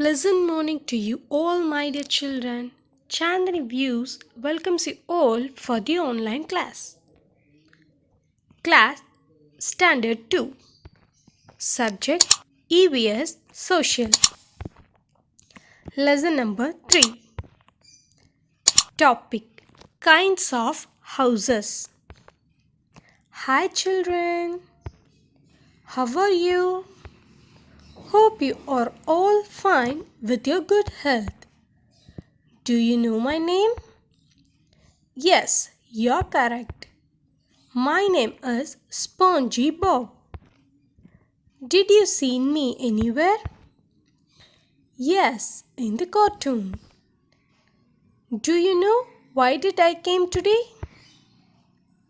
Pleasant morning to you all, my dear children. Chandani Views welcomes you all for the online class. Class Standard 2. Subject EVS Social. Lesson number 3. Topic Kinds of Houses. Hi, children. How are you? Hope you are all fine with your good health. Do you know my name? Yes, you're correct. My name is Spongy Bob. Did you see me anywhere? Yes, in the cartoon. Do you know why did I came today?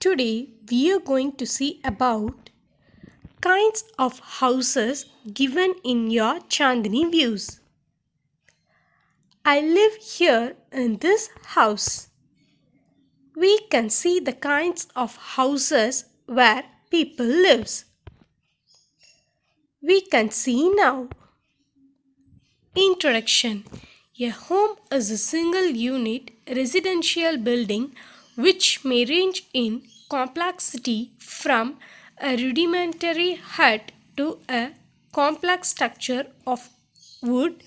Today we are going to see about kinds of houses given in your Chandni views. I live here in this house. We can see the kinds of houses where people lives. We can see now. Introduction. A home is a single unit residential building which may range in complexity from a rudimentary hut to a complex structure of wood,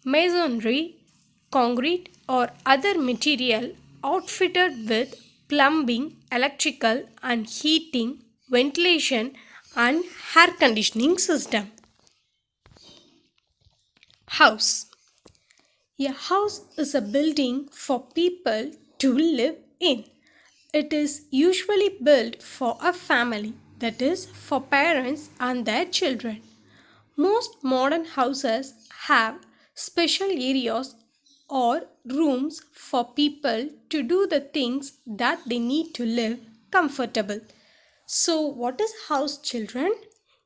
masonry, concrete, or other material outfitted with plumbing, electrical and heating, ventilation, and air conditioning system. House. A house is a building for people to live in. It is usually built for a family, that is, for parents and their children. Most modern houses have special areas or rooms for people to do the things that they need to live comfortable. So, what is house, children?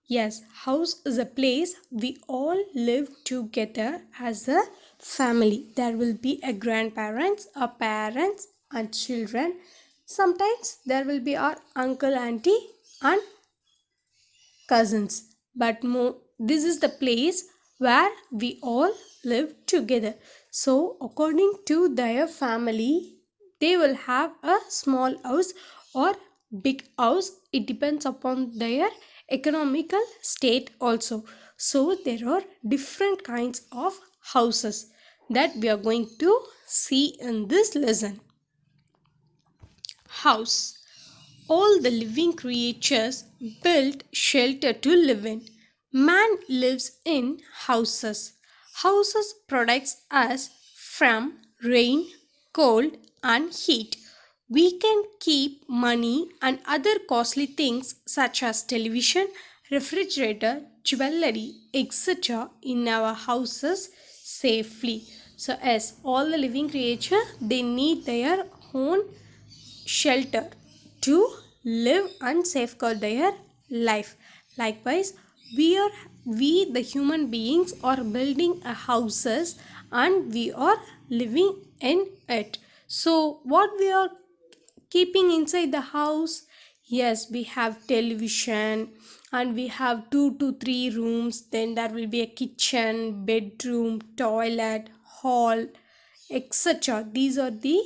Yes, house is a place we all live together as a family. There will be a grandparents, a parents, and children. Sometimes there will be our uncle, auntie, and cousins. But this is the place where we all live together. So, according to their family, they will have a small house or big house. It depends upon their economical state also. So, there are different kinds of houses that we are going to see in this lesson. House. All the living creatures build shelter to live in. Man lives in houses. Houses protects us from rain, cold and heat. We can keep money and other costly things such as television, refrigerator, jewelry, etc. in our houses safely. So as all the living creature, they need their own shelter to live and safeguard their life. Likewise, we the human beings are building a houses and we are living in it. So what we are keeping inside the house? Yes, we have television and we have 2 to 3 rooms. Then there will be a kitchen, bedroom, toilet, hall, etc. These are the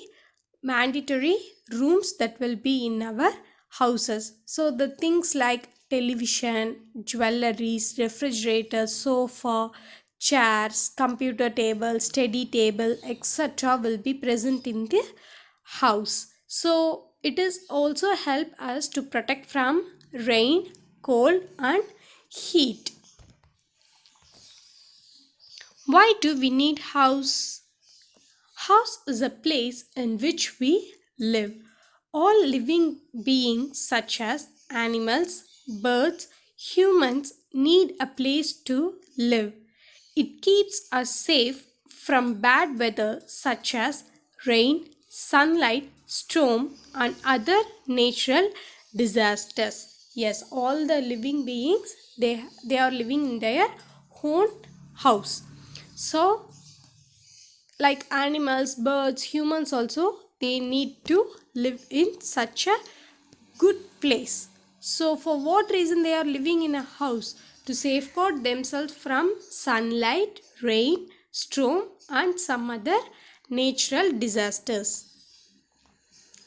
mandatory rooms that will be in our houses. So the things like television, jewelries, refrigerator, sofa, chairs, computer table, study table, etc. will be present in the house. So it is also help us to protect from rain, cold and heat. Why do we need house? House is a place in which we live. All living beings such as animals, birds, humans need a place to live. It keeps us safe from bad weather such as rain, sunlight, storm and other natural disasters. Yes, all the living beings they are living in their own house. So like animals, birds, humans also, they need to live in such a good place. So for what reason they are living in a house? To safeguard themselves from sunlight, rain, storm, and some other natural disasters.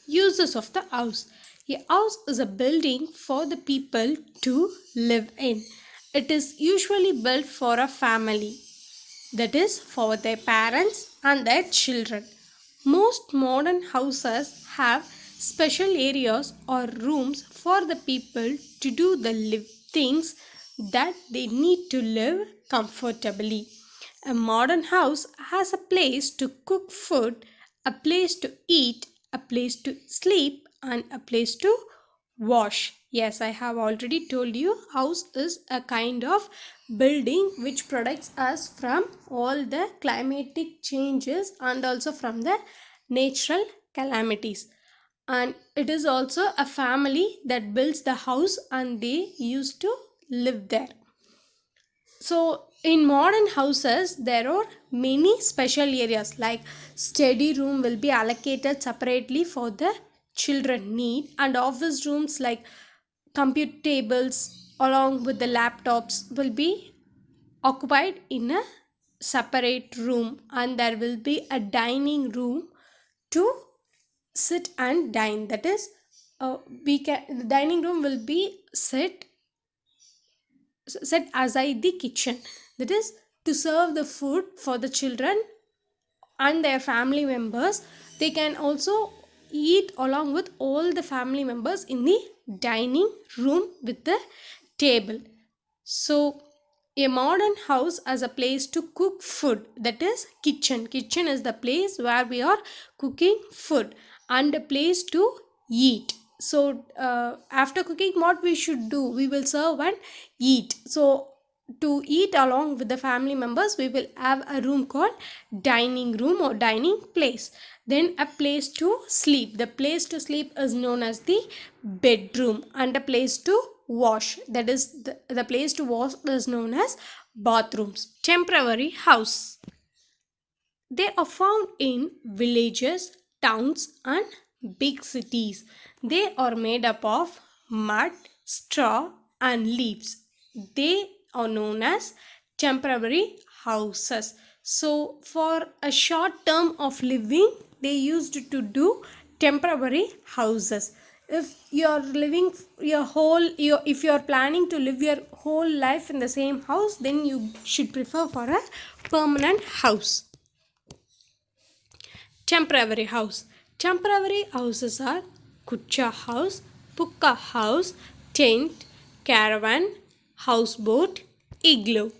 Uses of the house. A house is a building for the people to live in. It is usually built for a family, that is, for their parents and their children. Most modern houses have special areas or rooms for the people to do the things that they need to live comfortably. A modern house has a place to cook food, a place to eat, a place to sleep, and a place to wash. Yes, I have already told you, house is a kind of building which protects us from all the climatic changes and also from the natural calamities. And it is also a family that builds the house and they used to live there. So, in modern houses, there are many special areas like study room will be allocated separately for the children need, and office rooms like computer tables along with the laptops will be occupied in a separate room, and there will be a dining room to sit and dine. That is, we can the dining room will be set aside the kitchen, that is to serve the food for the children and their family members. They can also eat along with all the family members in the dining room with the table. So a modern house as a place to cook food, that is kitchen is the place where we are cooking food, and a place to eat. So after cooking, what we should do, we will serve and eat. So to eat along with the family members, we will have a room called dining room or dining place. Then a place to sleep, the place to sleep is known as the bedroom, and a place to wash, that is the place to wash is known as bathrooms. Temporary house, they are found in villages, towns, and big cities. They are made up of mud, straw, and leaves. They are known as temporary houses. So, for a short term of living, they used to do temporary houses. If you are living if you are planning to live your whole life in the same house, then you should prefer for a permanent house. Temporary house. Temporary houses are kucha house, pukka house, tent, caravan, houseboat, igloo.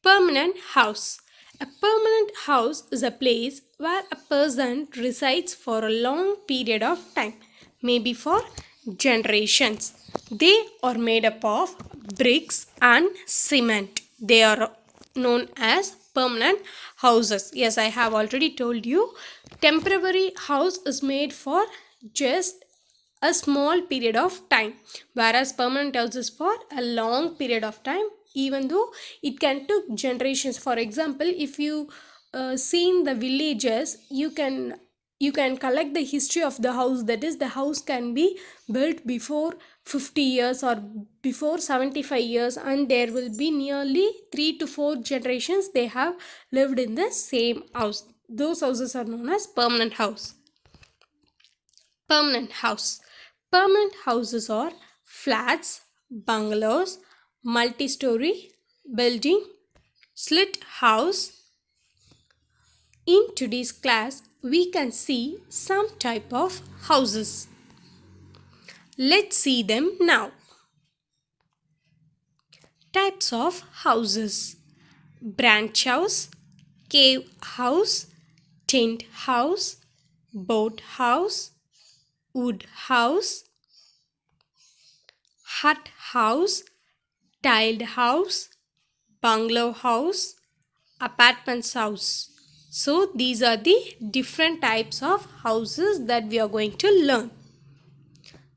Permanent house. A permanent house is a place where a person resides for a long period of time, maybe for generations. They are made up of bricks and cement. They are known as permanent houses. Yes, I have already told you, temporary house is made for just a small period of time, whereas permanent house is for a long period of time, even though it can took generations. For example, if you seen the villages, you can collect the history of the house, that is the house can be built before 50 years or before 75 years, and there will be nearly 3 to 4 generations they have lived in the same house. Those houses are known as permanent house. Permanent house. Permanent houses are flats, bungalows, multi-story building, slit house. In today's class, we can see some type of houses. Let's see them now. Types of houses: branch house, cave house, tent house, boat house, wood house, hut house, tiled house, bungalow house, apartments house. So these are the different types of houses that we are going to learn.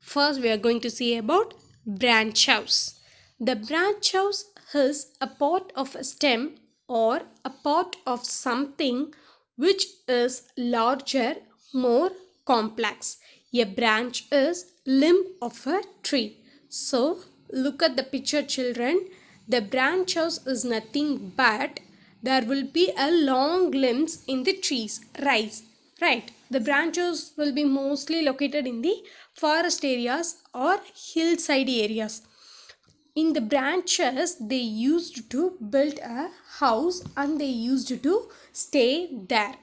First, we are going to see about branch house. The branch house is a part of a stem or a part of something which is larger, more complex. A branch is limb of a tree. So look at the picture, children. The branch house is nothing but there will be a long limbs in the trees rise, right? The branches will be mostly located in the forest areas or hillside areas. In the branches they used to build a house and they used to stay there.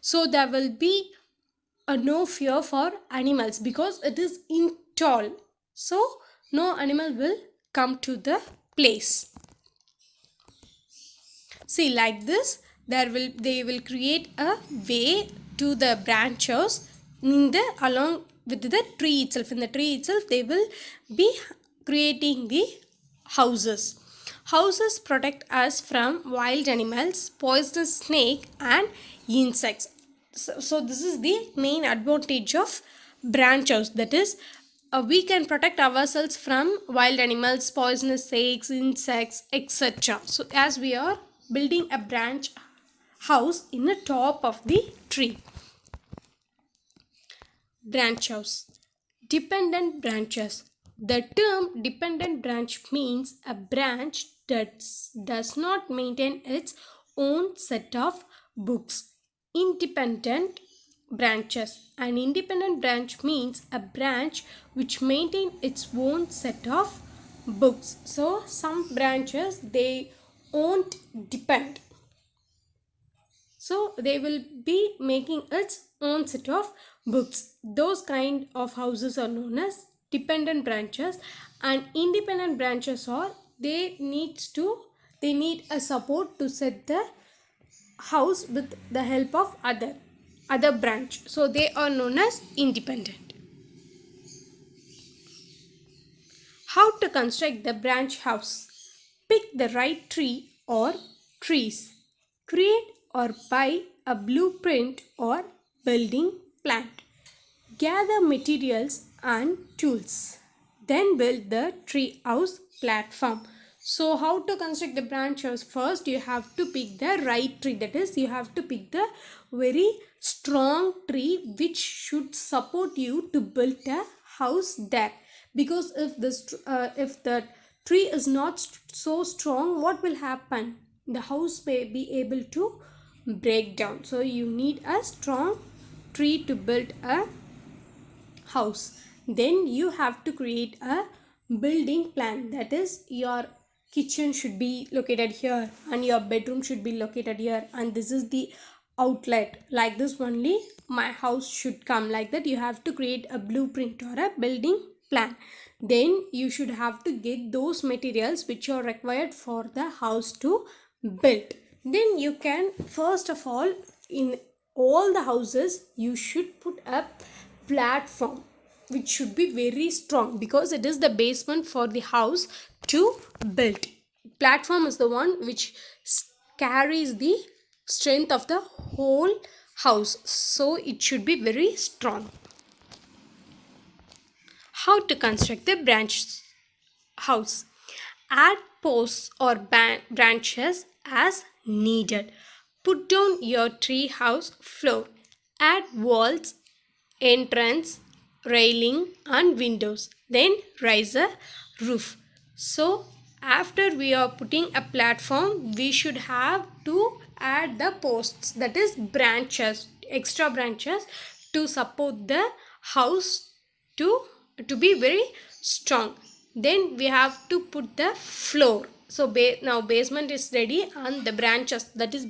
So there will be no fear for animals because it is in tall, so no animal will come to the place. See, like this, they will create a way to the branches in the along with the tree itself. In the tree itself, they will be creating the houses. Houses protect us from wild animals, poisonous snake, and insects. So this is the main advantage of branch house. That is, we can protect ourselves from wild animals, poisonous snakes, insects, etc. So as we are building a branch house in the top of the tree. Branch house. Dependent branches. The term dependent branch means a branch that does not maintain its own set of books. Independent branches. An independent branch means a branch which maintains its own set of books. So some branches they won't depend, so they will be making its own set of books. Those kind of houses are known as dependent branches, and independent branches are they need a support to set the house with the help of other branch, so they are known as independent. How to construct the branch house? Pick the right tree or trees. Create or buy a blueprint or building plan. Gather materials and tools. Then build the tree house platform. So how to construct the branch house? First you have to pick the right tree. That is, you have to pick the very strong tree which should support you to build a house there. Because if the tree is not so strong, what will happen? The house may be able to break down. So you need a strong tree to build a house. Then you have to create a building plan. That is, your kitchen should be located here and your bedroom should be located here, and this is the outlet. Like this only my house should come, like that. You have to create a blueprint or a building plan. Then you should have to get those materials which are required for the house to build. Then you can, first of all, in all the houses you should put a platform which should be very strong, because it is the basement for the house to build. Platform is the one which carries the strength of the whole house, so it should be very strong. How to construct the branch house? Add posts or branches as needed. Put down your tree house floor. Add walls, entrance, railing and windows. Then raise a roof. So after we are putting a platform, we should have to add the posts, that is branches, extra branches to support the house to be very strong. Then we have to put the floor. So now basement is ready and the branches, that is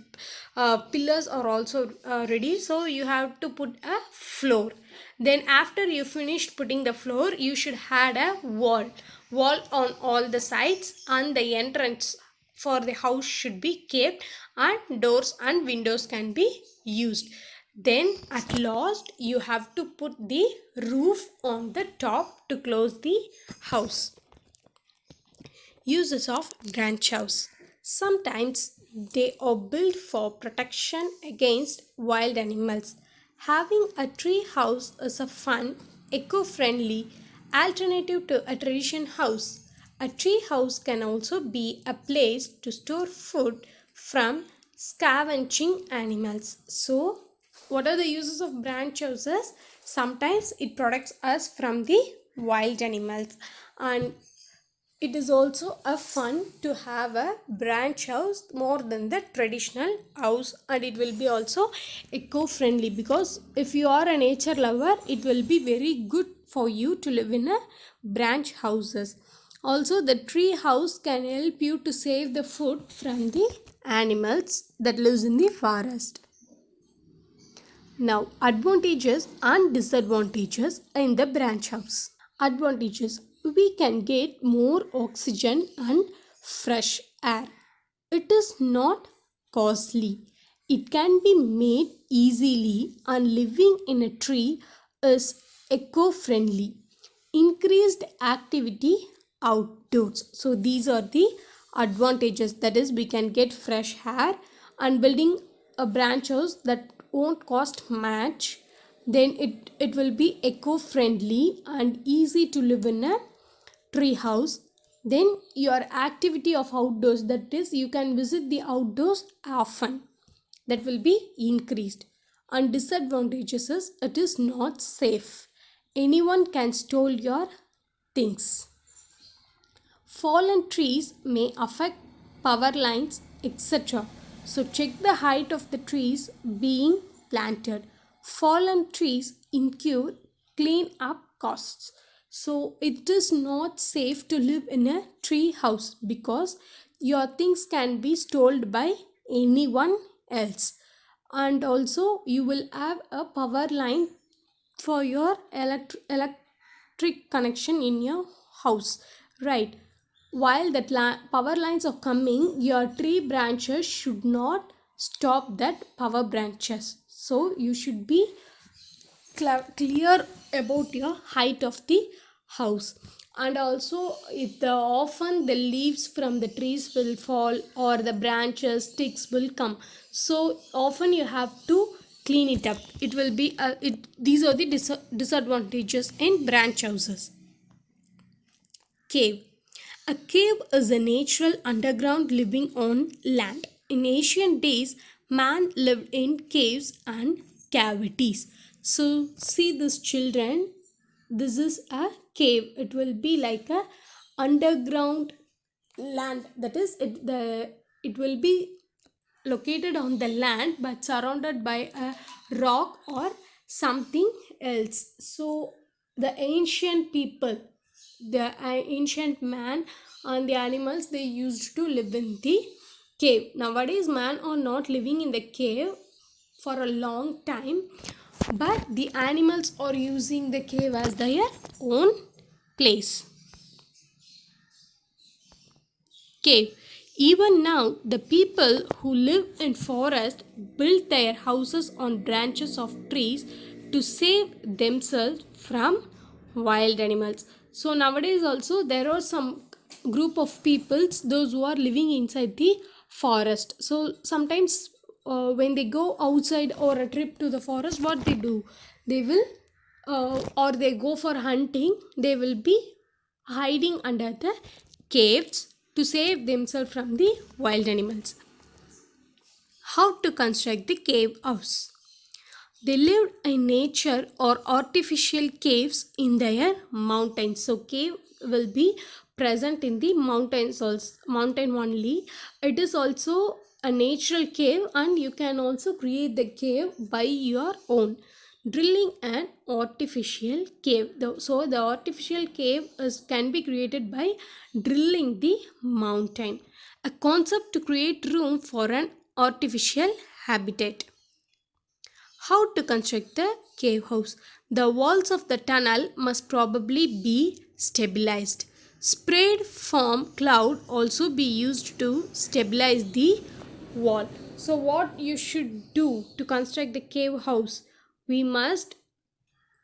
pillars are also ready. So you have to put a floor. Then after you finished putting the floor, you should add a wall on all the sides, and the entrance for the house should be kept, and doors and windows can be used. Then at last you have to put the roof on the top to close the house. Uses of branch house. Sometimes they are built for protection against wild animals. Having a tree house is a fun, eco-friendly alternative to a traditional house. A tree house can also be a place to store food from scavenging animals. So, what are the uses of branch houses? Sometimes it protects us from the wild animals, and It is also a fun to have a branch house more than the traditional house, and it will be also eco-friendly, because if you are a nature lover it will be very good for you to live in a branch houses. Also, the tree house can help you to save the food from the animals that lives in the forest. Now, advantages and disadvantages in the branch house. Advantages: we can get more oxygen and fresh air. It is not costly. It can be made easily, and living in a tree is eco friendly. Increased activity outdoors. So, these are the advantages, that is, we can get fresh air, and building a branch house that won't cost much, then it will be eco friendly and easy to live in a tree house. Then your activity of outdoors, that is, you can visit the outdoors often, that will be increased. And disadvantages is it is not safe. Anyone can steal your things. Fallen trees may affect power lines, etc. So check the height of the trees being planted. Fallen trees incur clean up costs. So it is not safe to live in a tree house, because your things can be stolen by anyone else. And also you will have a power line for your electric connection in your house, right? While that power lines are coming, your tree branches should not stop that power branches. So you should be clear about your height of the house. And also, if often the leaves from the trees will fall, or the branches sticks will come, so often you have to clean it up. It will be these are the disadvantages in branch houses. Cave. A cave is a natural underground living on land. In ancient days, man lived in caves and cavities. So, see this, children. This is a cave. It will be like a underground land. That is, it will be located on the land but surrounded by a rock or something else. So the ancient people, the ancient man and the animals, they used to live in the cave. Nowadays man are not living in the cave for a long time, but the animals are using the cave as their own place. Cave. Even now, the people who live in forest build their houses on branches of trees to save themselves from wild animals. So nowadays also there are some group of peoples, those who are living inside the forest. So sometimes when they go outside or a trip to the forest, what they do? They will or they go for hunting, they will be hiding under the caves to save themselves from the wild animals. How to construct the cave house? They lived in nature or artificial caves in their mountains. So cave will be present in the mountains, also mountain only. It is also a natural cave, and you can also create the cave by your own. Drilling an artificial cave. So the artificial cave can be created by drilling the mountain. A concept to create room for an artificial habitat. How to construct the cave house? The walls of the tunnel must probably be stabilized. Sprayed foam cloud also be used to stabilize the wall. So what you should do to construct the cave house? We must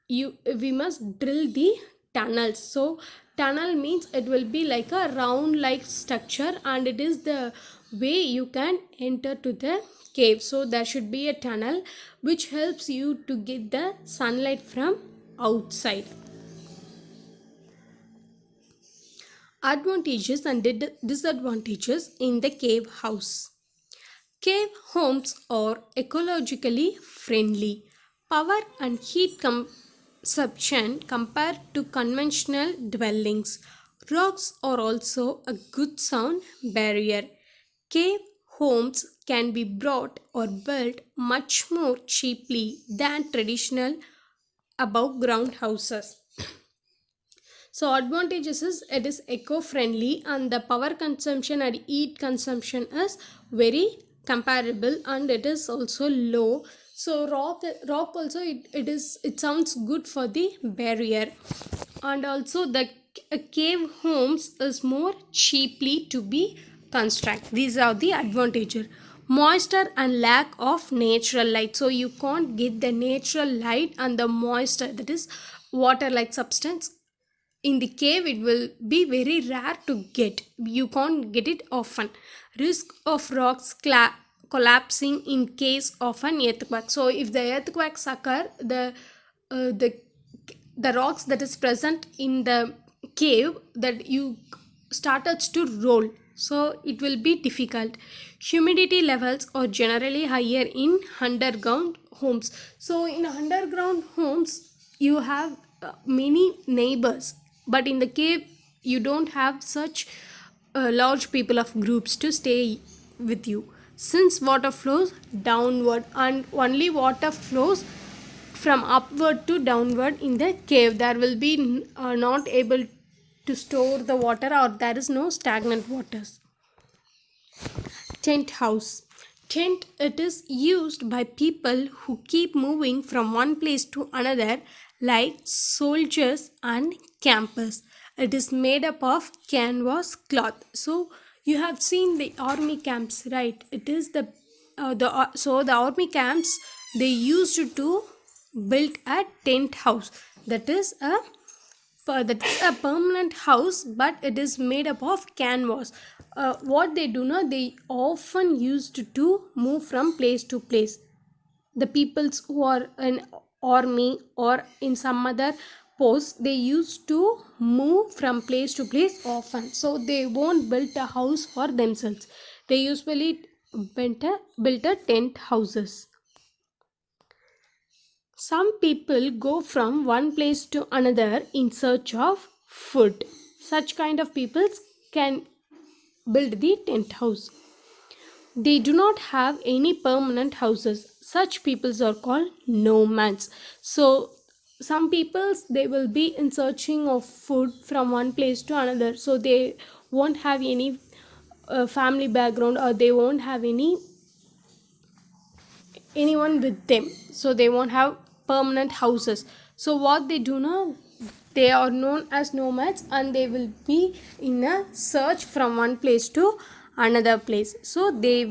we must drill the tunnels. So tunnel means it will be like a round like structure, and it is the way you can enter to the cave. So there should be a tunnel which helps you to get the sunlight from outside. Advantages and disadvantages in the cave house. Cave homes are ecologically friendly. Power and heat consumption compared to conventional dwellings. Rocks are also a good sound barrier. Cave homes can be brought or built much more cheaply than traditional above ground houses. So advantages is it is eco-friendly and the power consumption and heat consumption is very comparable and it is also low. So rock also it sounds good for the barrier, and also the cave homes is more cheaply to be construct. These are the advantages. Moisture and lack of natural light, so you can't get the natural light and the moisture, that is water like substance in the cave. It will be very rare to get, you can't get it often. Risk of rocks collapsing in case of an earthquake, so if the earthquakes occur, uh, the the rocks that is present in the cave that you started to roll, so it will be difficult. Humidity levels are generally higher in underground homes, so in underground homes you have many neighbors, but in the cave you don't have such large people of groups to stay with you, since water flows downward and only water flows from upward to downward in the cave. There will be not able to store the water, or there is no stagnant waters. Tent house. Tent, it is used by people who keep moving from one place to another, like soldiers and campers. It is made up of canvas cloth. So you have seen the army camps, right? It is the army camps, they used to build a tent house. That is a permanent house, but it is made up of canvas. What they do now, they often used to move from place to place. The peoples who are in army or in some other post, they used to move from place to place often, so they won't build a house for themselves. They usually built a tent houses. Some people go from one place to another in search of food. Such kind of people can build the tent house. They do not have any permanent houses. Such peoples are called nomads. So some peoples, they will be in searching of food from one place to another. So they won't have any family background, or they won't have anyone with them, so they won't have permanent houses. So what they do now, they are known as nomads and they will be in a search from one place to another place. So they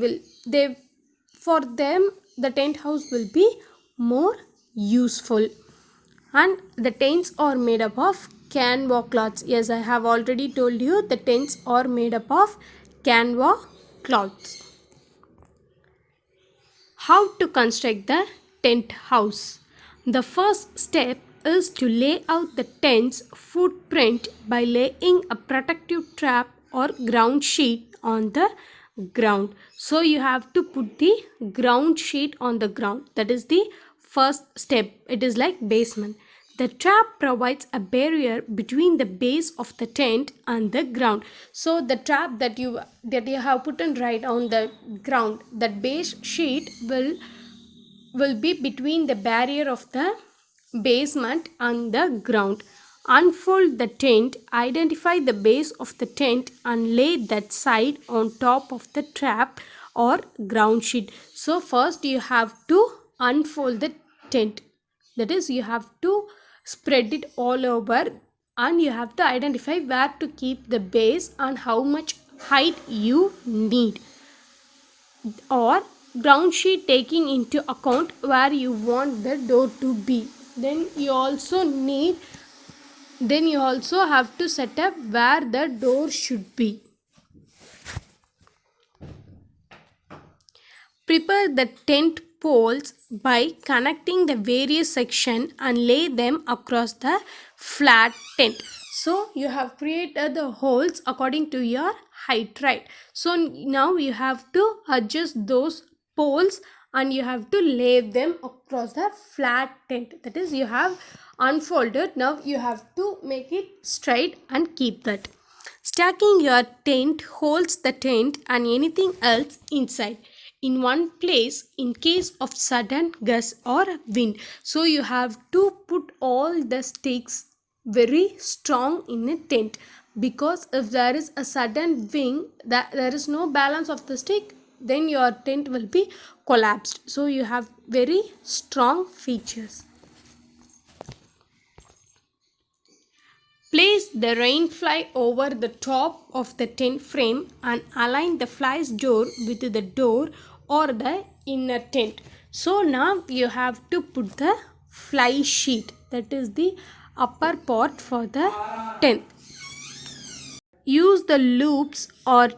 for them the tent house will be more useful. And the tents are made up of canvas cloths. Yes, I have already told you the tents are made up of canvas cloths. How to construct the tent house? The first step is to lay out the tent's footprint by laying a protective trap or ground sheet on the ground. So you have to put the ground sheet on the ground. That is the first step. It is like basement. The trap provides a barrier between the base of the tent and the ground. So the trap that you have put in right on the ground, that base sheet will be between the barrier of the basement and the ground. Unfold the tent, identify the base of the tent and lay that side on top of the trap or ground sheet. So first you have to unfold the tent. That is, you have to spread it all over, and you have to identify where to keep the base and how much height you need, or ground sheet taking into account where you want the door to be. Then you also have to set up where the door should be. Prepare the tent poles by connecting the various sections and lay them across the flat tent. So you have created the holes according to your height, right? So now you have to adjust those poles and you have to lay them across the flat tent. That is, you have unfolded. Now you have to make it straight and keep that. Stacking your tent holds the tent and anything else inside in one place in case of sudden gust or wind. So you have to put all the sticks very strong in a tent, because if there is a sudden wind that there is no balance of the stick, then your tent will be collapsed. So you have very strong features. Place the rain fly over the top of the tent frame and align the fly's door with the door or the inner tent. So now you have to put the fly sheet, that is the upper part for the tent. Use the loops or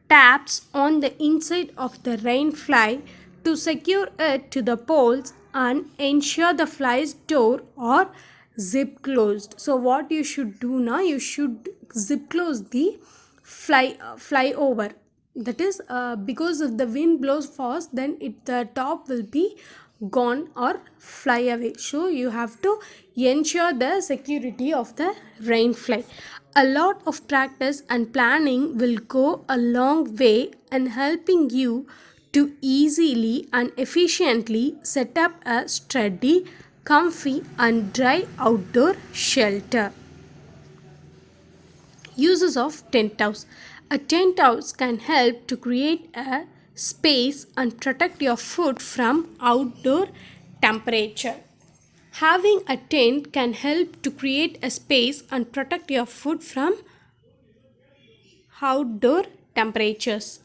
tabs on the inside of the rain fly to secure it to the poles and ensure the fly's door or zip closed. So what you should do now, you should zip close the fly over. That is, because if the wind blows fast, then the top will be gone or fly away. So you have to ensure the security of the rain fly. A lot of practice and planning will go a long way in helping you to easily and efficiently set up a sturdy, comfy and dry outdoor shelter. Uses of tent house. A tent house can help to create a space and protect your food from outdoor temperature. Having a tent can help to create a space and protect your food from outdoor temperatures.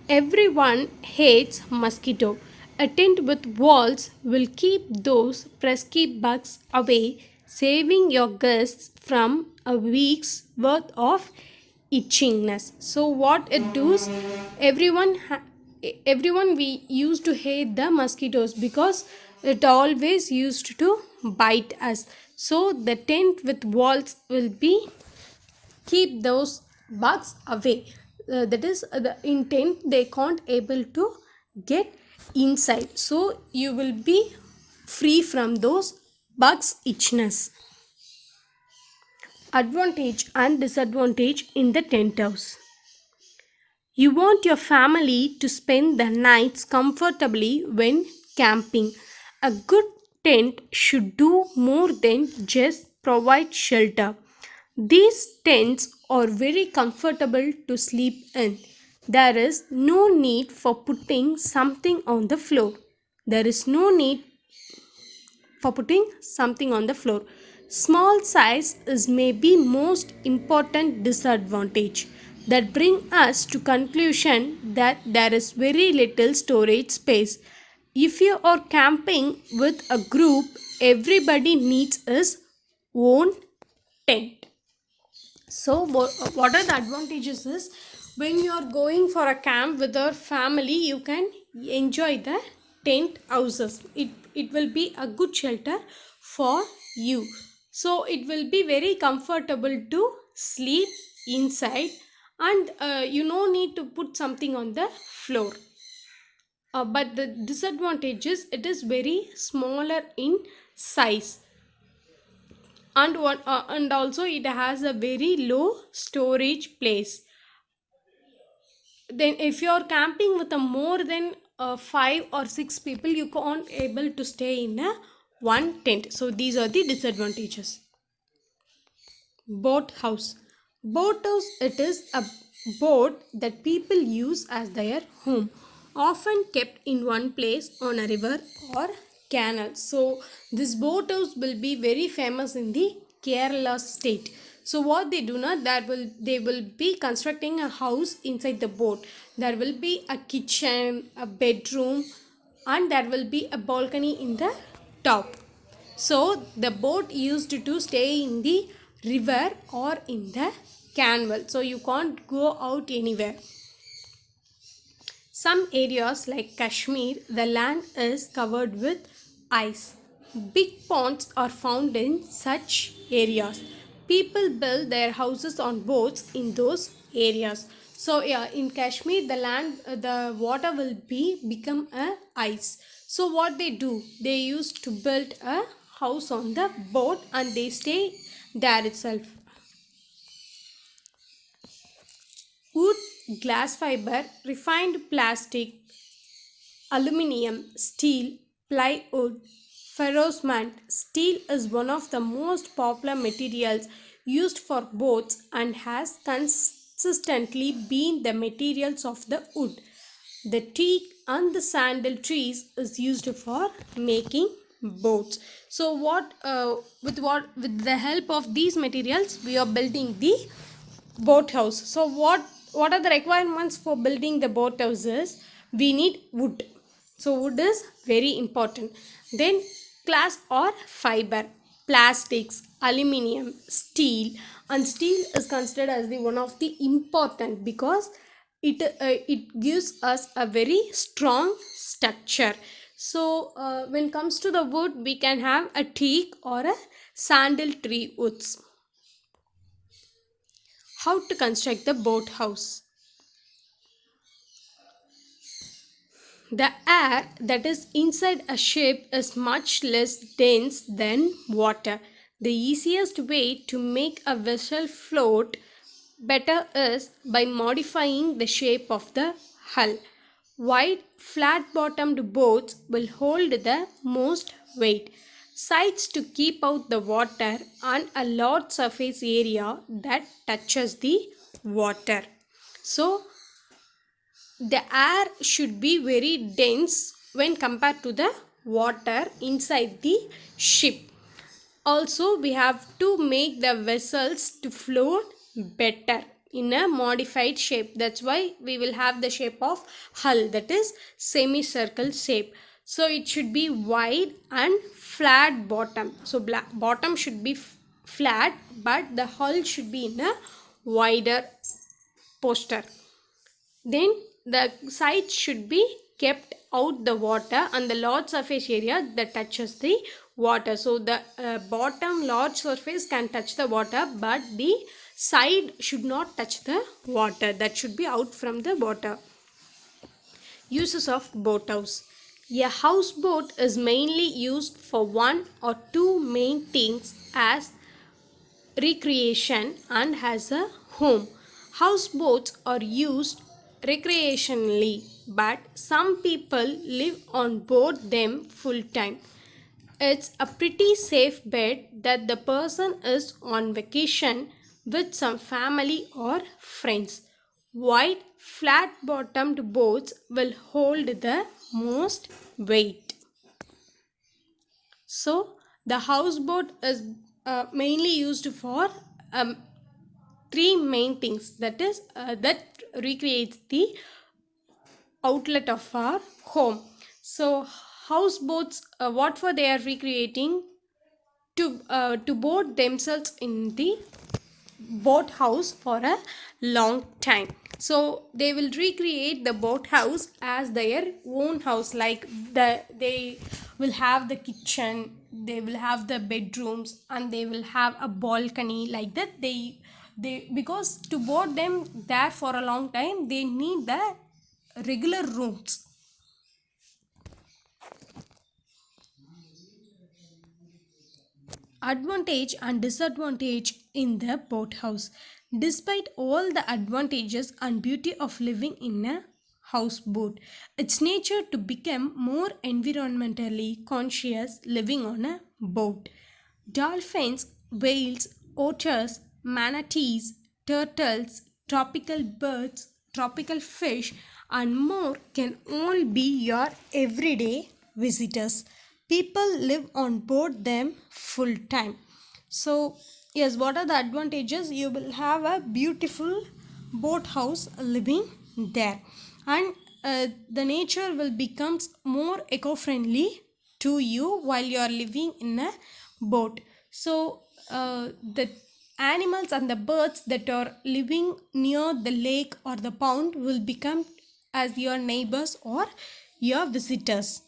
Everyone hates mosquito. A tent with walls will keep those pesky bugs away, saving your guests from a week's worth of itchingness. So what it does, everyone we used to hate the mosquitoes because it always used to bite us. So the tent with walls will be keep those bugs away. That is, the intent they can't able to get inside, so you will be free from those bugs itchiness. Advantage and disadvantage in the tent house. You want your family to spend the nights comfortably when camping. A good tent should do more than just provide shelter. These tents are very comfortable to sleep in. There is no need for putting something on the floor. There is no need for putting something on the floor. Small size is maybe most important disadvantage that bring us to conclusion that there is very little storage space. If you are camping with a group, everybody needs his own tent. So what are the advantages is, when you are going for a camp with your family, you can enjoy the tent houses. It will be a good shelter for you. So it will be very comfortable to sleep inside, and you no need to put something on the floor. But the disadvantage is it is very smaller in size, and also it has a very low storage place. Then if you are camping with a more than 5 or 6 people, you can't able to stay in a one tent. So these are the disadvantages. Boat house. Boat house, it is a boat that people use as their home, often kept in one place on a river or canal. So this boat house will be very famous in the Kerala state. So what they do now, they will be constructing a house inside the boat. There will be a kitchen, a bedroom, and there will be a balcony in the top. So the boat used to stay in the river or in the canal. So you can't go out anywhere. Some areas like Kashmir, the land is covered with ice. Big ponds are found in such areas. People build their houses on boats in those areas. So yeah, in Kashmir, the land, the water will be become a ice. So what they do, they used to build a house on the boat and they stay there itself. glass fiber, refined plastic, aluminium, steel, plywood, ferrocement. Steel is one of the most popular materials used for boats and has consistently been the materials of the wood. The teak and the sandal trees is used for making boats. So with the help of these materials we are building the boathouse. So what are the requirements for building the boathouses? We need wood. So wood is very important. Then glass or fiber, plastics, aluminium, steel. And steel is considered as the one of the important because it gives us a very strong structure. So when it comes to the wood, we can have a teak or a sandal tree woods. How to construct the boathouse? The air that is inside a ship is much less dense than water. The easiest way to make a vessel float better is by modifying the shape of the hull. Wide, flat bottomed boats will hold the most weight. Sides to keep out the water and a large surface area that touches the water. So, the air should be very dense when compared to the water inside the ship. Also we have to make the vessels to float better in a modified shape. That's why we will have the shape of hull, that is semicircle shape. So it should be wide and flat bottom. So bottom should be flat but the hull should be in a wider posture. Then the sides should be kept out the water and the large surface area that touches the water. So the bottom large surface can touch the water but the side should not touch the water, that should be out from the water. Uses of boathouse. A houseboat is mainly used for one or two main things as recreation and has a home. Houseboats are used recreationally, but some people live on board them full time. It's a pretty safe bet that the person is on vacation with some family or friends. Wide, flat bottomed boats will hold the most weight. So, the houseboat is mainly used for um, three main things, that is that recreates the outlet of our home. So houseboats, what for they are recreating? To board themselves in the boathouse for a long time. So they will recreate the boathouse as their own house, like they will have the kitchen, they will have the bedrooms, and they will have a balcony like that. They because to board them there for a long time they need the regular rooms. Advantage and disadvantage in the boathouse. Despite all the advantages and beauty of living in a houseboat, its nature to become more environmentally conscious living on a boat. Dolphins, whales, otters, manatees, turtles, tropical birds, tropical fish, and more can all be your everyday visitors. People live on board them full time. So, yes, what are the advantages? You will have a beautiful boathouse living there, and the nature will become more eco-friendly to you while you are living in a boat. So the animals and the birds that are living near the lake or the pond will become as your neighbors or your visitors.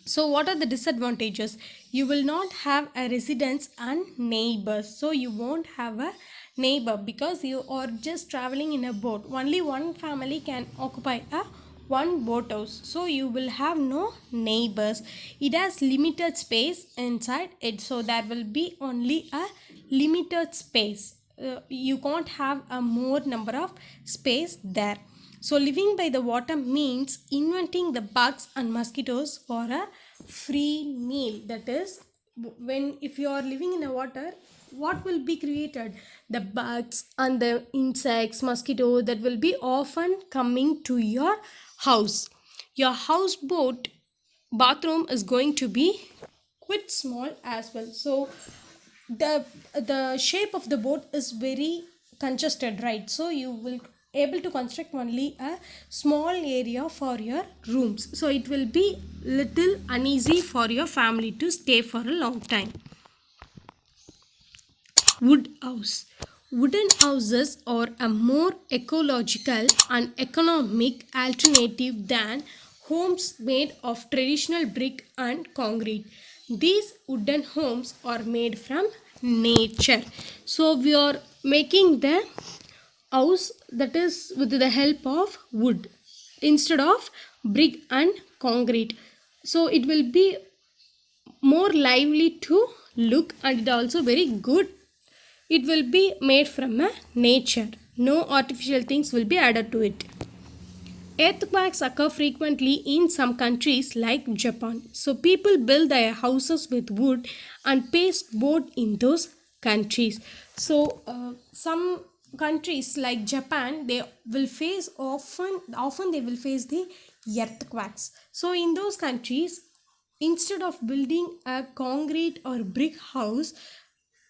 So what are the disadvantages? You will not have a residence and neighbors. So you won't have a neighbor because you are just traveling in a boat. Only one family can occupy a one boat house. So you will have no neighbors. It has limited space inside it. So there will be only a limited space. you can't have a more number of space there. So living by the water means inventing the bugs and mosquitoes for a free meal. That is, when if you are living in the water, what will be created? The bugs and the insects, mosquito, that will be often coming to your house. Your houseboat bathroom is going to be quite small as well. So the shape of the boat is very congested, right? So you will able to construct only a small area for your rooms, so it will be little uneasy for your family to stay for a long time. Wood house. Wooden houses are a more ecological and economic alternative than homes made of traditional brick and concrete. These wooden homes are made from nature. So we are making the house that is with the help of wood instead of brick and concrete. So it will be more lively to look, and it also very good. It will be made from a nature. No artificial things will be added to it. Earthquakes occur frequently in some countries like Japan. So people build their houses with wood and paste board in those countries. So some countries like Japan, they will face often they will face the earthquakes. So in those countries, instead of building a concrete or brick house,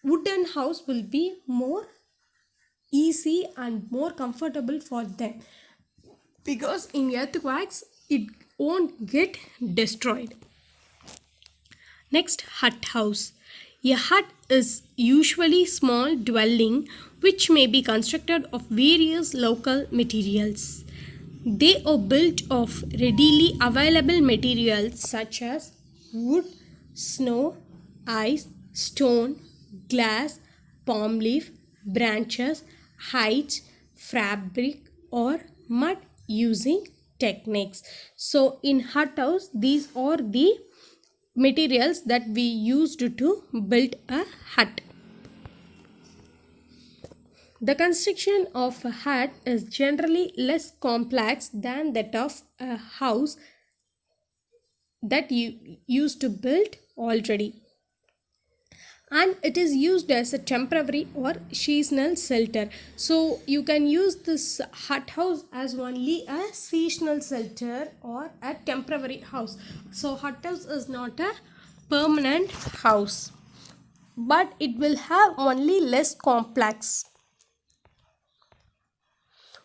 wooden house will be more easy and more comfortable for them, because in earthquakes it won't get destroyed. Next, hut house. A hut is usually small dwelling which may be constructed of various local materials. They are built of readily available materials such as wood, snow, ice, stone, glass, palm leaf, branches, hides, fabric, or mud using techniques. So in hut house, these are the materials that we used to build a hut. The construction of a hut is generally less complex than that of a house that you used to build already, and it is used as a temporary or seasonal shelter. So you can use this hut house as only a seasonal shelter or a temporary house. So hut house is not a permanent house, but it will have only less complex.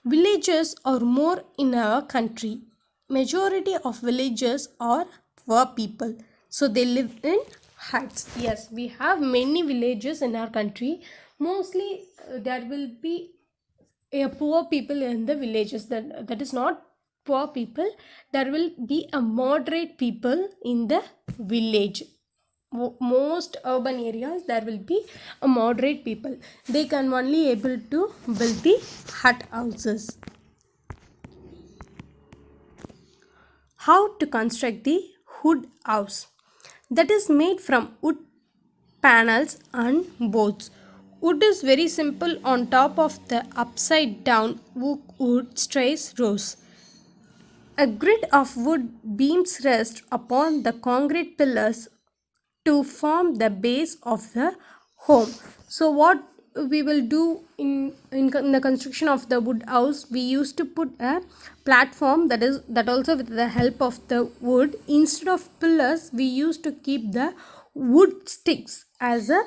Villages are more in our country. Majority of villagers are poor people, so they live in huts. Yes, we have many villages in our country. Mostly there will be a poor people in the villages. That is not poor people. There will be a moderate people in the village. Most urban areas there will be a moderate people. They can only able to build the hut houses. How to construct the wood house? That is made from wood panels and boards. Wood is very simple on top of the upside down wood strays rows. A grid of wood beams rest upon the concrete pillars to form the base of the home. So what we will do in the construction of the wood house, we used to put a platform, that also with the help of the wood. Instead of pillars, we used to keep the wood sticks as a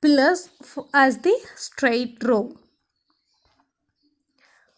pillars as the straight row,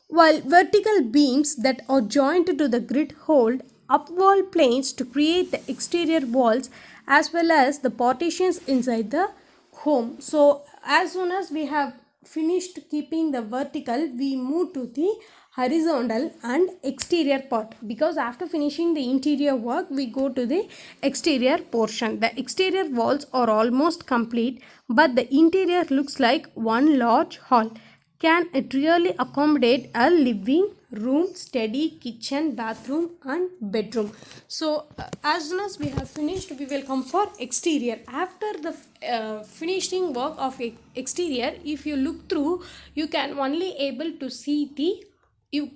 while vertical beams that are joined to the grid hold up wall planes to create the exterior walls as well as the partitions inside the home. So as soon as we have finished keeping the vertical, we move to the horizontal and exterior part, because after finishing the interior work we go to the exterior portion. The exterior walls are almost complete, but the interior looks like one large hall. Can it really accommodate a living room, study, kitchen, bathroom and bedroom. So as soon as we have finished, we will come for exterior. After the finishing work of exterior, if you look through, you can only able to see the you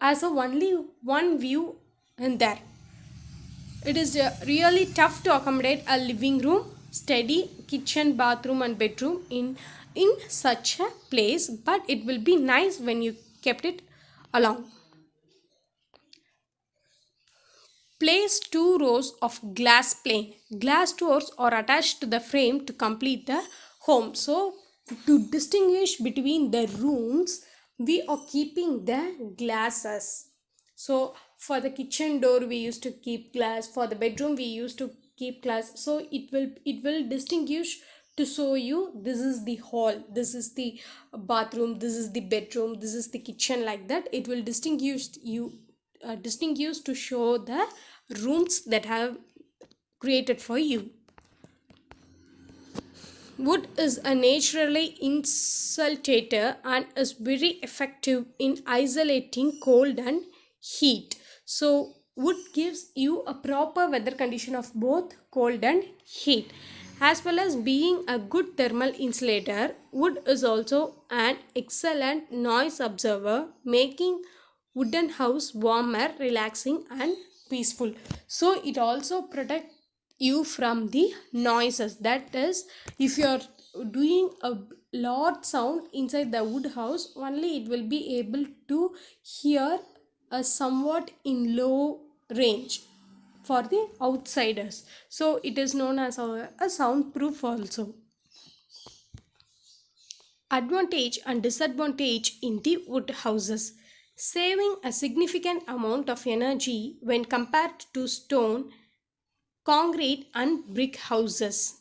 as a only one view in there. It is really tough to accommodate a living room, study, kitchen, bathroom, and bedroom in such a place, but it will be nice when you kept it along. Place two rows of glass pane. Glass doors are attached to the frame to complete the home. So, to distinguish between the rooms, we are keeping the glasses. So, for the kitchen door, we used to keep glass. For the bedroom, we used to keep glass. So, it will distinguish to show you this is the hall, this is the bathroom, this is the bedroom, this is the kitchen, like that. It will distinguish to show the rooms that have created for you. Wood is a naturally insulator and is very effective in isolating cold and heat. So, wood gives you a proper weather condition of both cold and heat. As well as being a good thermal insulator, wood is also an excellent noise absorber, making wooden house warmer, relaxing and peaceful. So it also protects you from the noises. That is, if you are doing a lot sound inside the wood house, only it will be able to hear a somewhat in low range for the outsiders. So it is known as a soundproof also. Advantage and disadvantage in the wood houses. Saving a significant amount of energy when compared to stone, concrete and brick houses.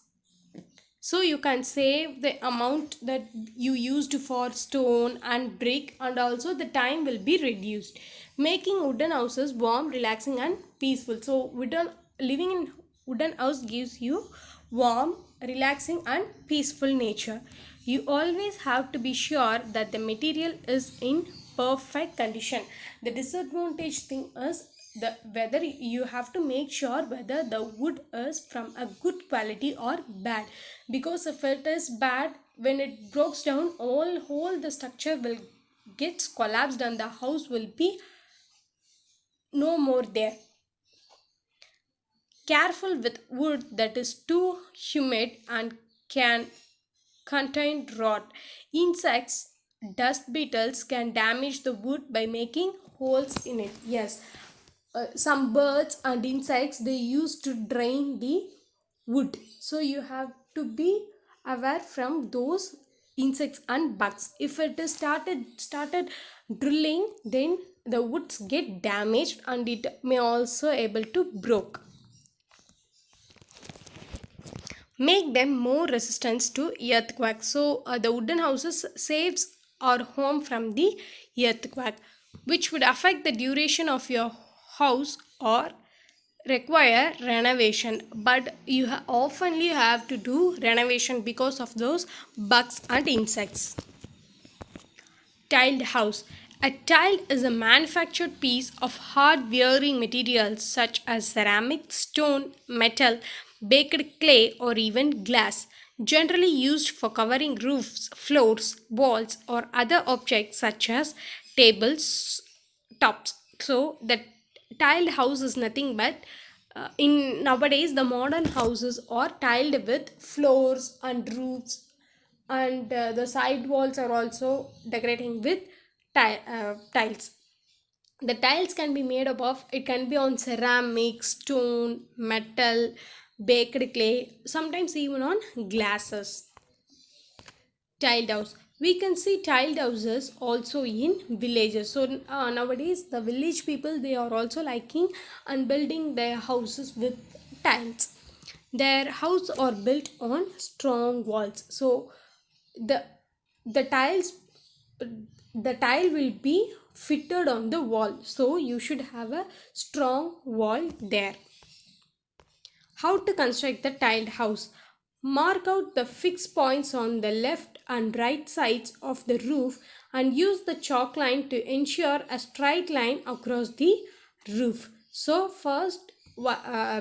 So you can save the amount that you used for stone and brick, and also the time will be reduced, making wooden houses warm, relaxing and peaceful. So wooden living in wooden house gives you warm, relaxing and peaceful nature. You always have to be sure that the material is in perfect condition. The disadvantage thing is the whether you have to make sure whether the wood is from a good quality or bad, because if it is bad, when it breaks down, all whole the structure will gets collapsed and the house will be no more there. Careful with wood that is too humid and can contain rot. Insects, dust beetles can damage the wood by making holes in it. Yes, some birds and insects, they used to drain the wood. So you have to be aware from those insects and bugs. If it is started drilling, then the woods get damaged and it may also able to broke. Make them more resistant to earthquake. So the wooden houses saves our home from the earthquake, which would affect the duration of your house or require renovation. But often you have to do renovation because of those bugs and insects. Tiled house. A tile is a manufactured piece of hard wearing materials such as ceramic, stone, metal, baked clay, or even glass, generally used for covering roofs, floors, walls, or other objects such as tables, tops. So the tiled house is nothing but in nowadays the modern houses are tiled with floors and roofs, and the side walls are also decorating with tiles. The tiles can be made up of, it can be on ceramic, stone, metal, baked clay, sometimes even on glasses. Tiled house, we can see tiled houses also in villages. So nowadays the village people, they are also liking and building their houses with tiles. Their house are built on strong walls. So the the tiles the tile will be fitted on the wall, so you should have a strong wall there. How to construct the tiled house? Mark out the fixed points on the left and right sides of the roof and use the chalk line to ensure a straight line across the roof. So first,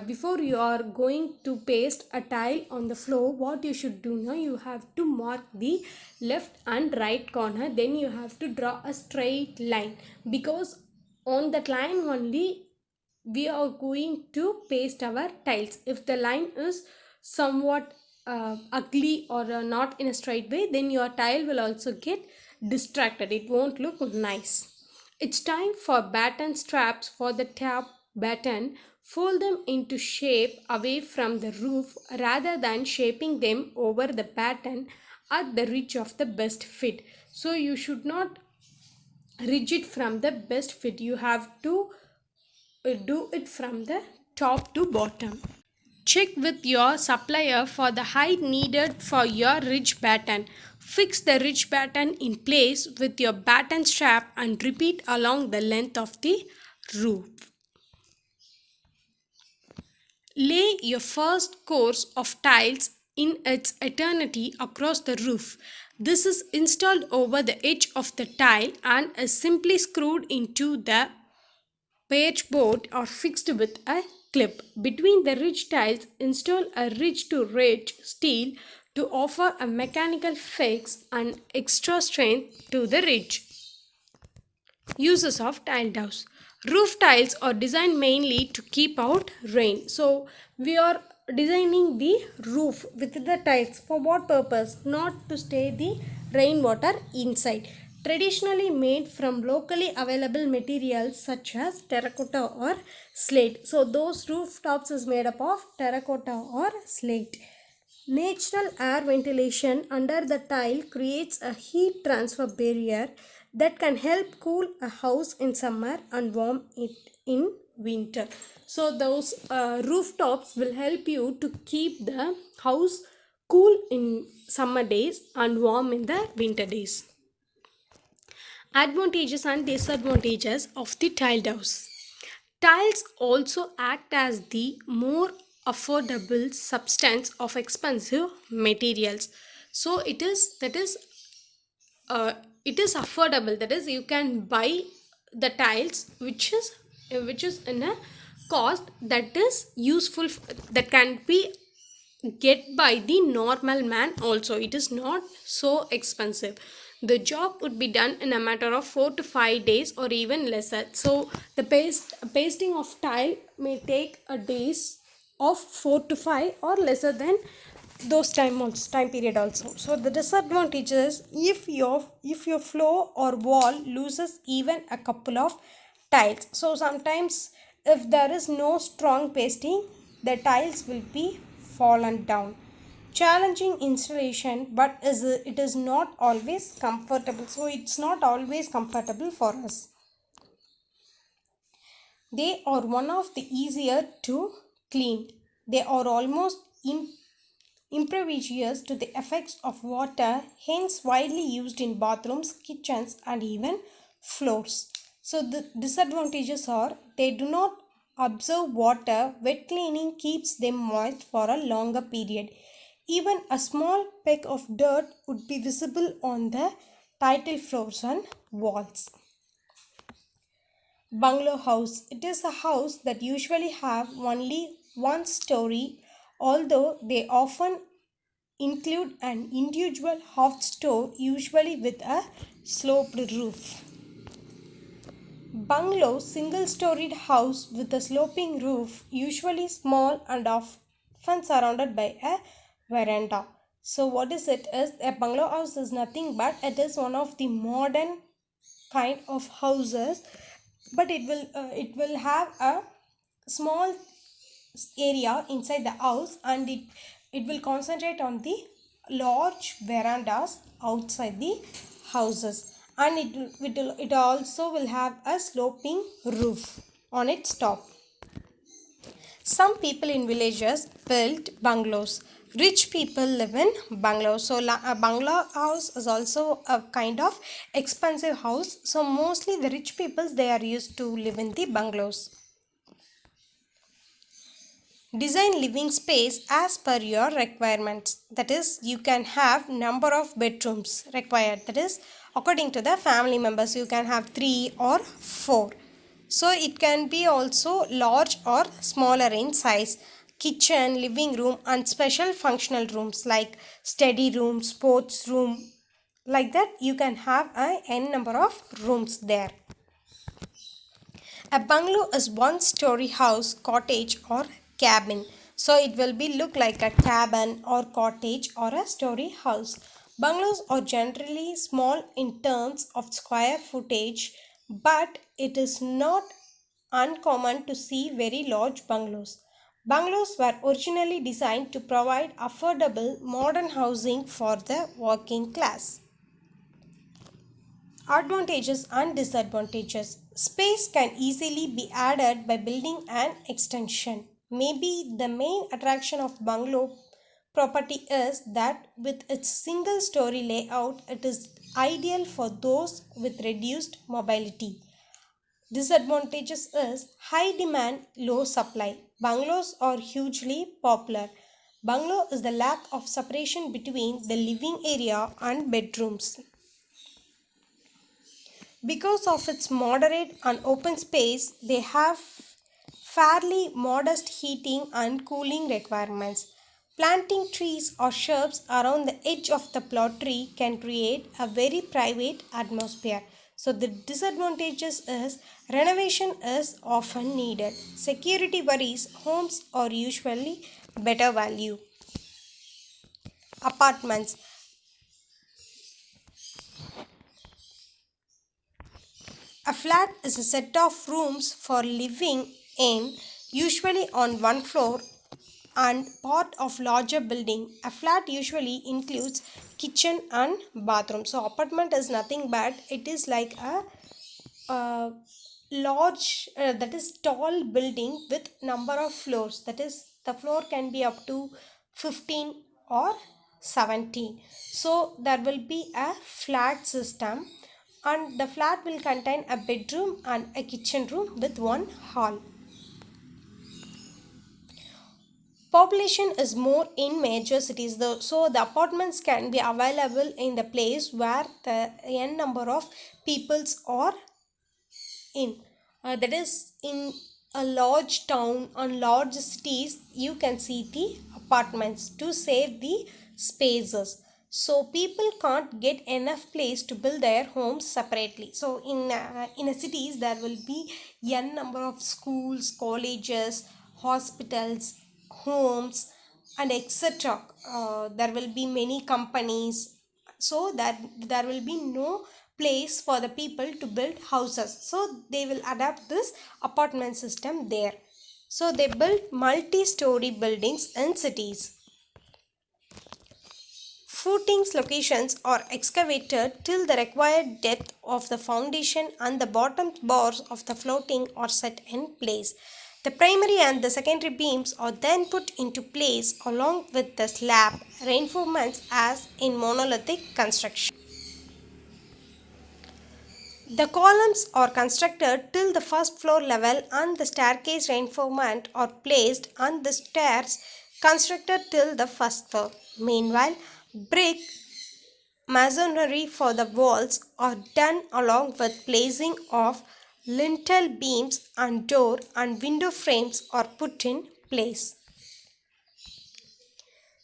before you are going to paste a tile on the floor, what you should do now, you have to mark the left and right corner, then you have to draw a straight line, because on that line only we are going to paste our tiles. If the line is somewhat ugly or not in a straight way, then your tile will also get distracted, it won't look nice. It's time for batten straps for the top batten. Fold them into shape away from the roof rather than shaping them over the batten at the ridge of the best fit. So you should not ridge it from the best fit, you have to do it from the top to bottom. Check with your supplier for the height needed for your ridge batten. Fix the ridge batten in place with your batten strap and repeat along the length of the roof. Lay your first course of tiles in its eternity across the roof. This is installed over the edge of the tile and is simply screwed into the page board or fixed with a clip. Between the ridge tiles, install a ridge to ridge steel to offer a mechanical fix and extra strength to the ridge. Uses of tile doors. Roof tiles are designed mainly to keep out rain. So we are designing the roof with the tiles. For what purpose? Not to stay the rainwater inside. Traditionally made from locally available materials such as terracotta or slate. So those rooftops is made up of terracotta or slate. Natural air ventilation under the tile creates a heat transfer barrier that can help cool a house in summer and warm it in winter. So those rooftops will help you to keep the house cool in summer days and warm in the winter days. Advantages and disadvantages of the tiled house. Tiles also act as the more affordable substance of expensive materials. So uh, it is affordable. That is, you can buy the tiles which is in a cost that is useful, that can be get by the normal man also. It is not so expensive. The job would be done in a matter of 4 to 5 days or even lesser. So the pasting of tile may take a days of 4 to 5 or lesser than those time period also. So the disadvantage is, if your floor or wall loses even a couple of tiles, so sometimes if there is no strong pasting, the tiles will be fallen down. Challenging installation, but it is not always comfortable. So it's not always comfortable for us. They are one of the easier to clean. They are almost impervious to the effects of water, hence widely used in bathrooms, kitchens, and even floors. So the disadvantages are, they do not absorb water. Wet cleaning keeps them moist for a longer period. Even a small peck of dirt would be visible on the tile floors and walls. Bungalow house. It is a house that usually have only one story, although they often include an individual half store, usually with a sloped roof. Bungalow, single storied house with a sloping roof, usually small and often surrounded by a veranda. So what is it? Is a bungalow house is nothing but it is one of the modern kind of houses, but it will have a small area inside the house, and it will concentrate on the large verandas outside the houses, and it also will have a sloping roof on its top. Some people in villages built bungalows. Rich people live in bungalows. So a bungalow house is also a kind of expensive house. So mostly the rich peoples, they are used to live in the bungalows. Design living space as per your requirements. That is, you can have number of bedrooms required. That is, according to the family members, you can have 3 or 4. So it can be also large or smaller in size. Kitchen, living room and special functional rooms like study room, sports room. Like that, you can have a n number of rooms there. A bungalow is one-story house, cottage or cabin. So it will be look like a cabin or cottage or a story house. Bungalows are generally small in terms of square footage, but it is not uncommon to see very large bungalows. Bungalows were originally designed to provide affordable modern housing for the working class. Advantages and disadvantages. Space can easily be added by building an extension. Maybe the main attraction of bungalow property is that with its single story layout, it is ideal for those with reduced mobility. Disadvantages is high demand, low supply. Bungalows are hugely popular. Bungalow is the lack of separation between the living area and bedrooms. Because of its moderate and open space, they have fairly modest heating and cooling requirements. Planting trees or shrubs around the edge of the plot tree can create a very private atmosphere. So the disadvantages is renovation is often needed. Security worries, homes are usually better value. Apartments. A flat is a set of rooms for living in, usually on one floor and part of larger building. A flat usually includes kitchen and bathroom. So apartment is nothing but it is like a large that is tall building with number of floors. That is the floor can be up to 15 or 17. So there will be a flat system and the flat will contain a bedroom and a kitchen room with one hall. Population is more in major cities though, so the apartments can be available in the place where the n number of peoples are in. That is in a large town and large cities you can see the apartments to save the spaces, so people can't get enough place to build their homes separately. So in a cities there will be n number of schools, colleges, hospitals, homes and etc. There will be many companies, so that there will be no place for the people to build houses, so they will adapt this apartment system there. So they build multi-story buildings in cities. Footings locations are excavated till the required depth of the foundation and the bottom bars of the floating are set in place. The primary and the secondary beams are then put into place along with the slab reinforcements as in monolithic construction. The columns are constructed till the first floor level and the staircase reinforcement are placed on the stairs constructed till the first floor. Meanwhile, brick masonry for the walls are done along with placing of lintel beams and door and window frames are put in place.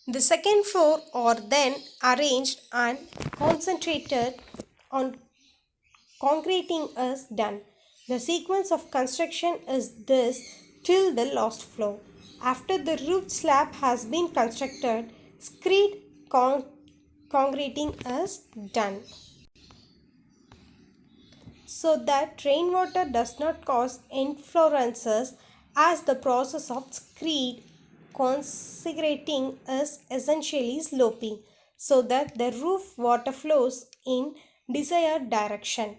The second floor are then arranged and concentrated on concreting is done. The sequence of construction is this till the last floor. After the roof slab has been constructed, screed concreting is done so that rainwater does not cause inflorescences, as the process of screed consecrating is essentially sloping so that the roof water flows in desired direction.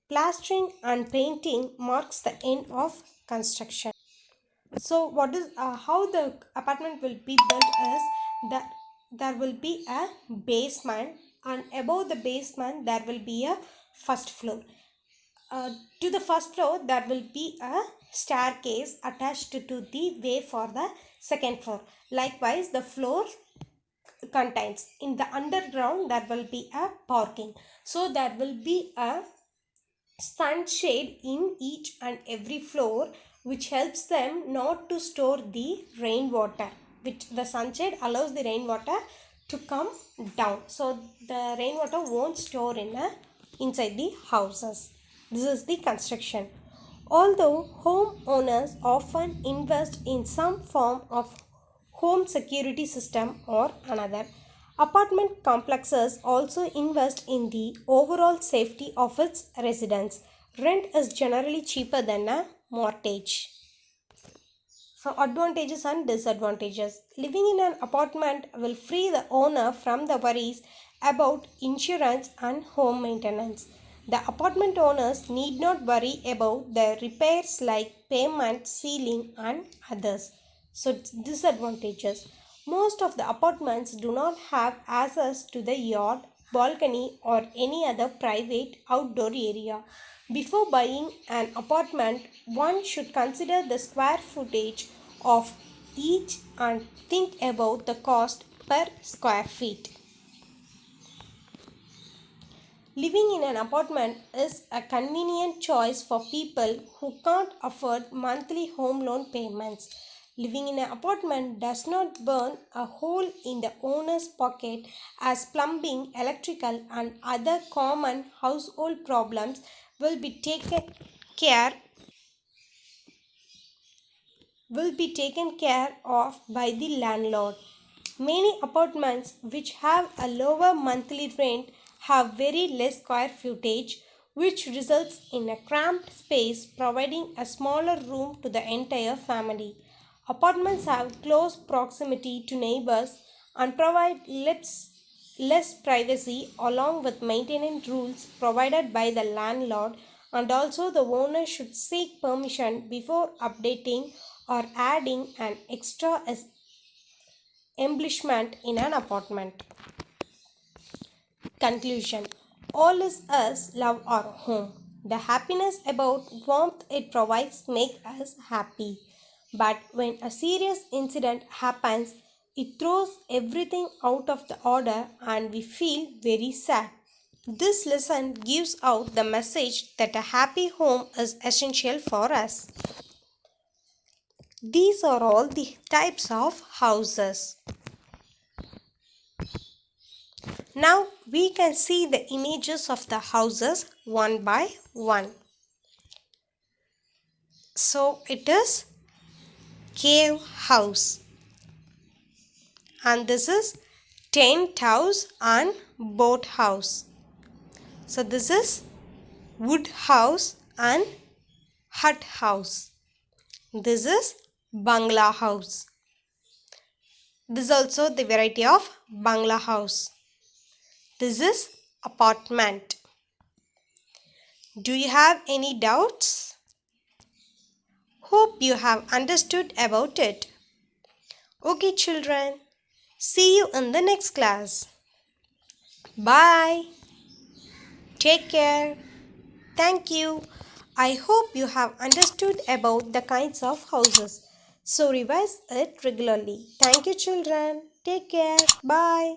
Plastering and painting marks the end of construction. So what is how the apartment will be built is that there will be a basement and above the basement there will be a first floor. Uh, to the first floor, there will be a staircase attached to the way for the second floor. Likewise, the floor contains in the underground there will be a parking. So there will be a sunshade in each and every floor, which helps them not to store the rainwater, which the sunshade allows the rainwater to come down, so the rainwater won't store in inside the houses. This is the construction. Although homeowners often invest in some form of home security system or another, apartment complexes also invest in the overall safety of its residents. Rent is generally cheaper than a mortgage. So, advantages and disadvantages. Living in an apartment will free the owner from the worries about insurance and home maintenance. The apartment owners need not worry about the repairs like payment, ceiling, and others. So, disadvantages. Most of the apartments do not have access to the yard, balcony, or any other private outdoor area. Before buying an apartment, one should consider the square footage of each and think about the cost per square feet. Living in an apartment is a convenient choice for people who can't afford monthly home loan payments. Living in an apartment does not burn a hole in the owner's pocket as plumbing, electrical, and other common household problems will be taken care of by the landlord. Many apartments which have a lower monthly rent have very less square footage, which results in a cramped space, providing a smaller room to the entire family. Apartments have close proximity to neighbors and provide less privacy along with maintenance rules provided by the landlord, and also the owner should seek permission before updating or adding an extra embellishment in an apartment. Conclusion. All is us love our home. The happiness about warmth it provides make us happy. But when a serious incident happens, it throws everything out of the order and we feel very sad. This lesson gives out the message that a happy home is essential for us. These are all the types of houses. Now we can see the images of the houses one by one. So it is cave house, and this is tent house and boat house. So this is wood house and hut house. This is bungalow house. This is also the variety of bungalow house. This is apartment. Do you have any doubts? Hope you have understood about it. Okay, children. See you in the next class. Bye. Take care. Thank you. I hope you have understood about the kinds of houses. So revise it regularly. Thank you, children. Take care. Bye.